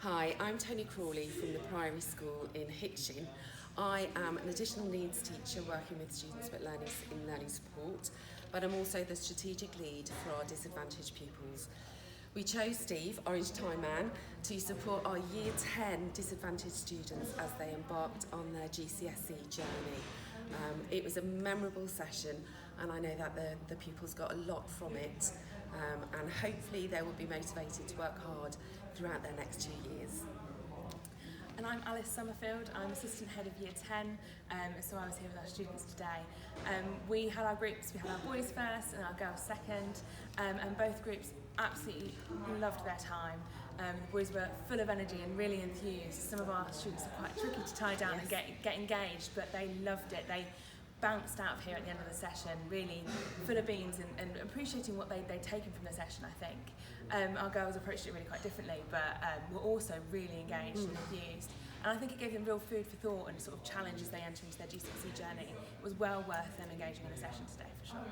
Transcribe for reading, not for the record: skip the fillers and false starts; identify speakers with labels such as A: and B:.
A: Hi, I'm Toni Crawley from the Priory School in Hitchin. I am an additional needs teacher working with students with learning support, but I'm also the strategic lead for our disadvantaged pupils. We chose Steve, Orange Tie Man, to support our Year 10 disadvantaged students as they embarked on their GCSE journey. It was a memorable session, and I know that the pupils got a lot from it, and hopefully they will be motivated to work hard throughout their next 2 years.
B: And I'm Alice Summerfield. I'm Assistant Head of Year 10, so I was here with our students today. We had our groups, we had our boys first and our girls second, and both groups absolutely loved their time. The boys were full of energy and really enthused. Some of our students are quite tricky to tie down and get engaged, but they loved it. They bounced out of here at the end of the session, really full of beans and appreciating what they'd taken from the session, I think. Our girls approached it really quite differently, but were also really engaged and enthused. And I think it gave them real food for thought and sort of challenge as they enter into their GCSE journey. It was well worth them engaging in a session today, for sure.